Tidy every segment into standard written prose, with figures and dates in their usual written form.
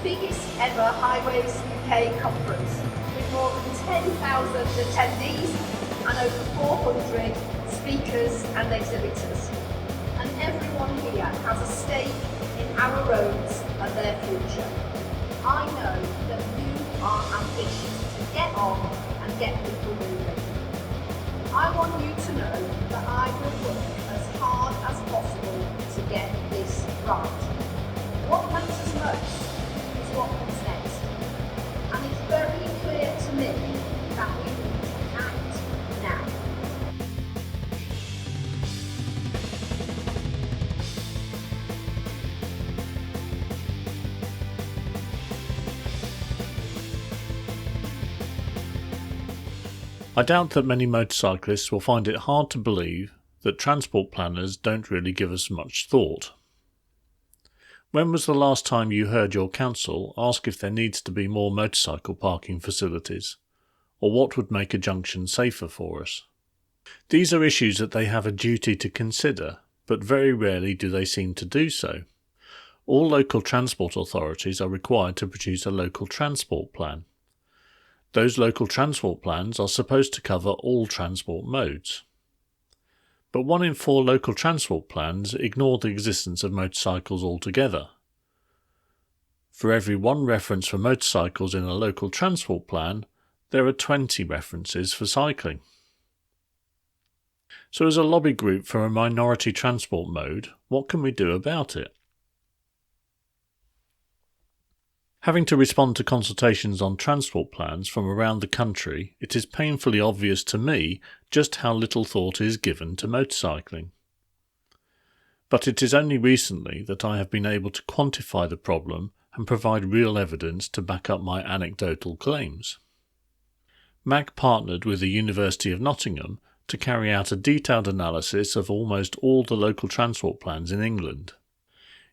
biggest ever Highways UK conference with more than 10,000 attendees and over 400 speakers and exhibitors. And everyone here has a stake in our roads and their future. I know that you are ambitious to get on and get people moving. I want you to know that I will work as hard as possible to get this right. What matters most is what comes next. And it's very clear to me that we need to act now. I doubt that many motorcyclists will find it hard to believe that transport planners don't really give us much thought. When was the last time you heard your council ask if there needs to be more motorcycle parking facilities, or what would make a junction safer for us? These are issues that they have a duty to consider, but very rarely do they seem to do so. All local transport authorities are required to produce a local transport plan. Those local transport plans are supposed to cover all transport modes. But 1 in 4 local transport plans ignore the existence of motorcycles altogether. For every 1 reference for motorcycles in a local transport plan, there are 20 references for cycling. So as a lobby group for a minority transport mode, what can we do about it? Having to respond to consultations on transport plans from around the country, it is painfully obvious to me just how little thought is given to motorcycling. But it is only recently that I have been able to quantify the problem and provide real evidence to back up my anecdotal claims. MAG partnered with the University of Nottingham to carry out a detailed analysis of almost all the local transport plans in England.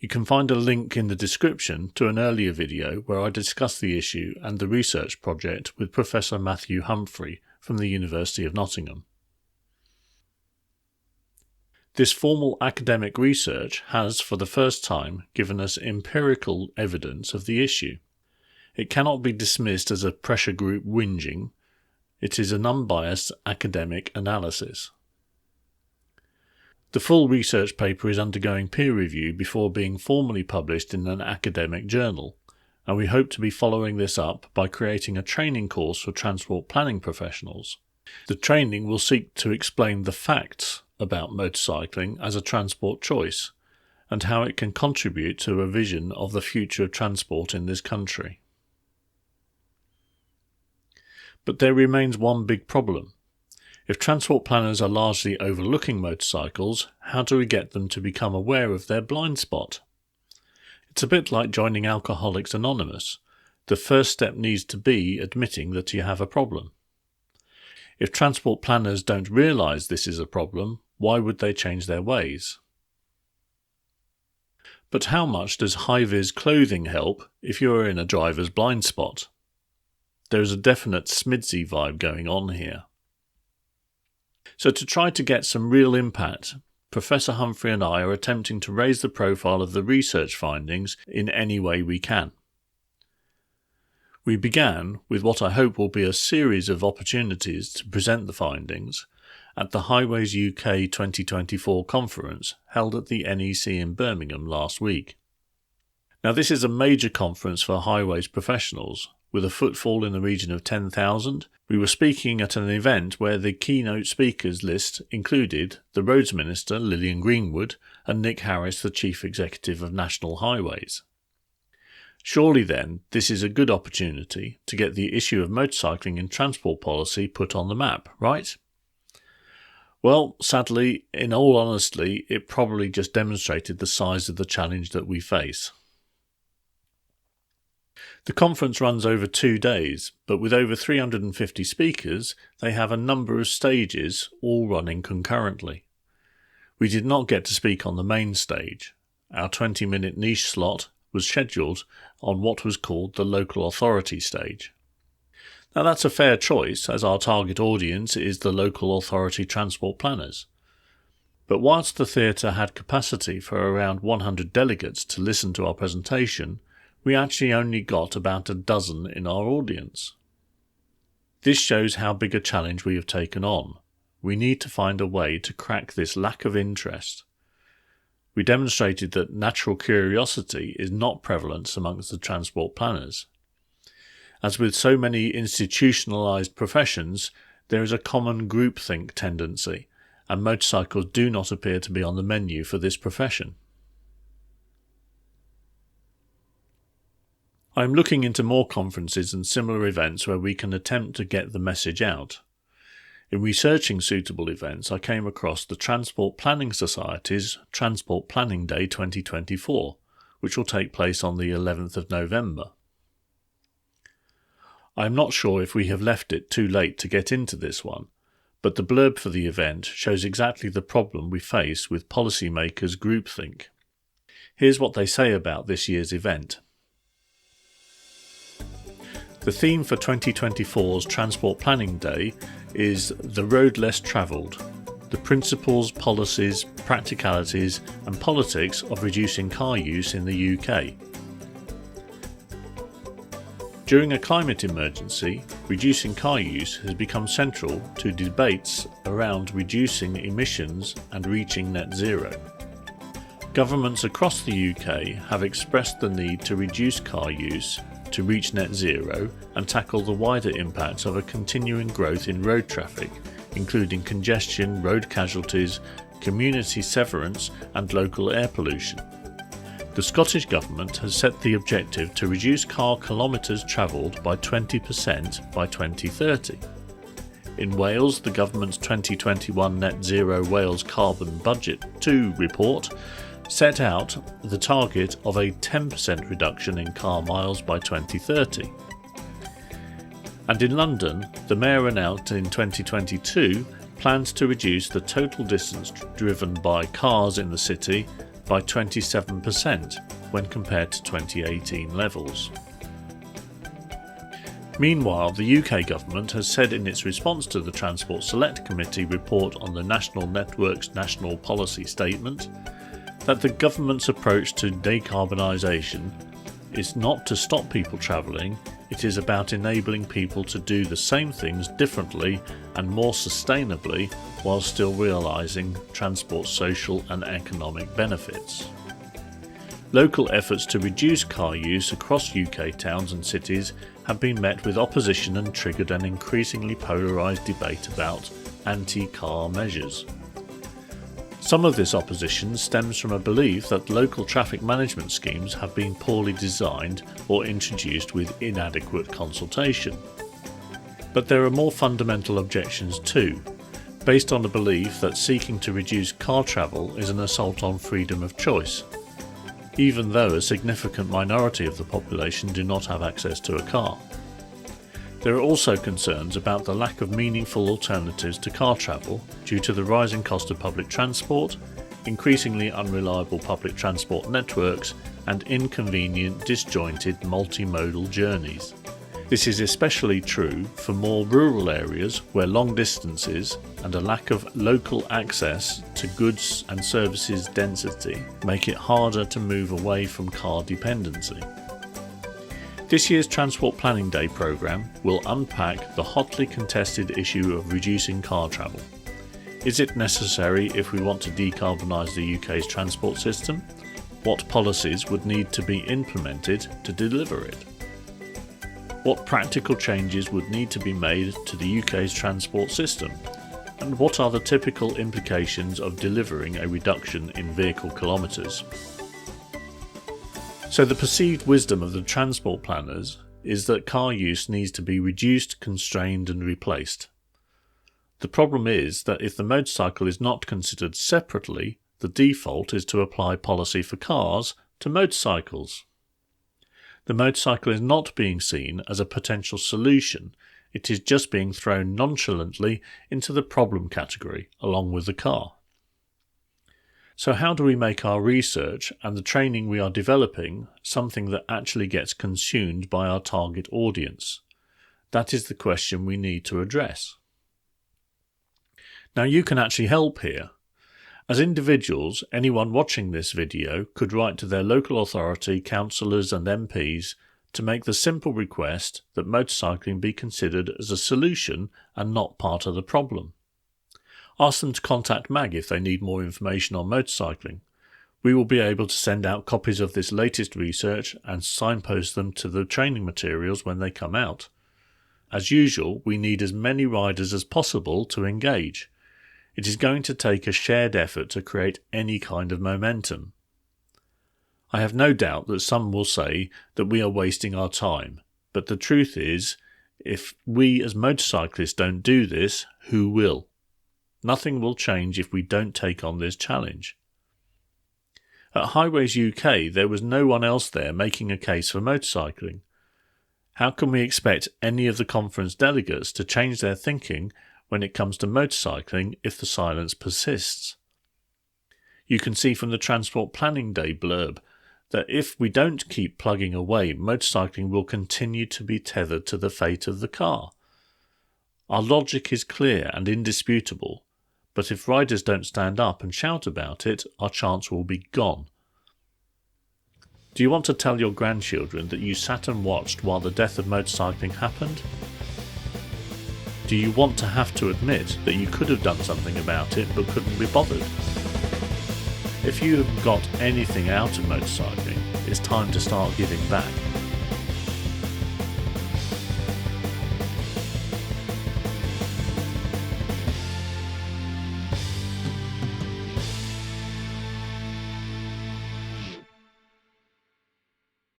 You can find a link in the description to an earlier video where I discuss the issue and the research project with Professor Mathew Humphries from the University of Nottingham. This formal academic research has, for the first time, given us empirical evidence of the issue. It cannot be dismissed as a pressure group whinging. It is an unbiased academic analysis. The full research paper is undergoing peer review before being formally published in an academic journal, and we hope to be following this up by creating a training course for transport planning professionals. The training will seek to explain the facts about motorcycling as a transport choice, and how it can contribute to a vision of the future of transport in this country. But there remains one big problem. If transport planners are largely overlooking motorcycles, how do we get them to become aware of their blind spot? It's a bit like joining Alcoholics Anonymous. The first step needs to be admitting that you have a problem. If transport planners don't realise this is a problem, why would they change their ways? But how much does high-vis clothing help if you are in a driver's blind spot? There is a definite Smidsy vibe going on here. So to try to get some real impact, Professor Humphries and I are attempting to raise the profile of the research findings in any way we can. We began with what I hope will be a series of opportunities to present the findings at the Highways UK 2024 conference held at the NEC in Birmingham last week. Now this is a major conference for highways professionals. With a footfall in the region of 10,000, we were speaking at an event where the keynote speakers list included the Roads Minister, Lillian Greenwood, and Nick Harris, the Chief Executive of National Highways. Surely then, this is a good opportunity to get the issue of motorcycling in transport policy put on the map, right? Well, sadly, in all honesty, it probably just demonstrated the size of the challenge that we face. The conference runs over 2 days, but with over 350 speakers, they have a number of stages, all running concurrently. We did not get to speak on the main stage. Our 20-minute niche slot was scheduled on what was called the local authority stage. Now that's a fair choice, as our target audience is the local authority transport planners. But whilst the theatre had capacity for around 100 delegates to listen to our presentation, we actually only got about a dozen in our audience. This shows how big a challenge we have taken on. We need to find a way to crack this lack of interest. We demonstrated that natural curiosity is not prevalent amongst the transport planners. As with so many institutionalised professions, there is a common groupthink tendency, and motorcycles do not appear to be on the menu for this profession. I am looking into more conferences and similar events where we can attempt to get the message out. In researching suitable events, I came across the Transport Planning Society's Transport Planning Day 2024, which will take place on the 11th of November. I am not sure if we have left it too late to get into this one, but the blurb for the event shows exactly the problem we face with policymakers' groupthink. Here's what they say about this year's event. The theme for 2024's Transport Planning Day is The Road Less Travelled, the principles, policies, practicalities and politics of reducing car use in the UK. During a climate emergency, reducing car use has become central to debates around reducing emissions and reaching net zero. Governments across the UK have expressed the need to reduce car use to reach net zero and tackle the wider impacts of a continuing growth in road traffic, including congestion, road casualties, community severance and local air pollution. The Scottish Government has set the objective to reduce car kilometres travelled by 20% by 2030. In Wales, the Government's 2021 Net Zero Wales Carbon Budget 2 report set out the target of a 10% reduction in car miles by 2030. And in London, the Mayor announced in 2022 plans to reduce the total distance driven by cars in the city by 27% when compared to 2018 levels. Meanwhile, the UK government has said in its response to the Transport Select Committee report on the National Network's National Policy Statement that the government's approach to decarbonisation is not to stop people travelling, it is about enabling people to do the same things differently and more sustainably while still realising transport's social and economic benefits. Local efforts to reduce car use across UK towns and cities have been met with opposition and triggered an increasingly polarised debate about anti-car measures. Some of this opposition stems from a belief that local traffic management schemes have been poorly designed or introduced with inadequate consultation. But there are more fundamental objections too, based on the belief that seeking to reduce car travel is an assault on freedom of choice, even though a significant minority of the population do not have access to a car. There are also concerns about the lack of meaningful alternatives to car travel due to the rising cost of public transport, increasingly unreliable public transport networks, and inconvenient, disjointed multimodal journeys. This is especially true for more rural areas where long distances and a lack of local access to goods and services density make it harder to move away from car dependency. This year's Transport Planning Day programme will unpack the hotly contested issue of reducing car travel. Is it necessary if we want to decarbonise the UK's transport system? What policies would need to be implemented to deliver it? What practical changes would need to be made to the UK's transport system? And what are the typical implications of delivering a reduction in vehicle kilometres? So the perceived wisdom of the transport planners is that car use needs to be reduced, constrained and replaced. The problem is that if the motorcycle is not considered separately, the default is to apply policy for cars to motorcycles. The motorcycle is not being seen as a potential solution, it is just being thrown nonchalantly into the problem category along with the car. So how do we make our research and the training we are developing something that actually gets consumed by our target audience? That is the question we need to address. Now you can actually help here. As individuals, anyone watching this video could write to their local authority, councillors and MPs to make the simple request that motorcycling be considered as a solution and not part of the problem. Ask them to contact Mag if they need more information on motorcycling. We will be able to send out copies of this latest research and signpost them to the training materials when they come out. As usual, we need as many riders as possible to engage. It is going to take a shared effort to create any kind of momentum. I have no doubt that some will say that we are wasting our time, but the truth is, if we as motorcyclists don't do this, who will? Nothing will change if we don't take on this challenge. At Highways UK, there was no one else there making a case for motorcycling. How can we expect any of the conference delegates to change their thinking when it comes to motorcycling if the silence persists? You can see from the Transport Planning Day blurb that if we don't keep plugging away, motorcycling will continue to be tethered to the fate of the car. Our logic is clear and indisputable, but if riders don't stand up and shout about it, our chance will be gone. Do you want to tell your grandchildren that you sat and watched while the death of motorcycling happened? Do you want to have to admit that you could have done something about it but couldn't be bothered? If you have got anything out of motorcycling, it's time to start giving back.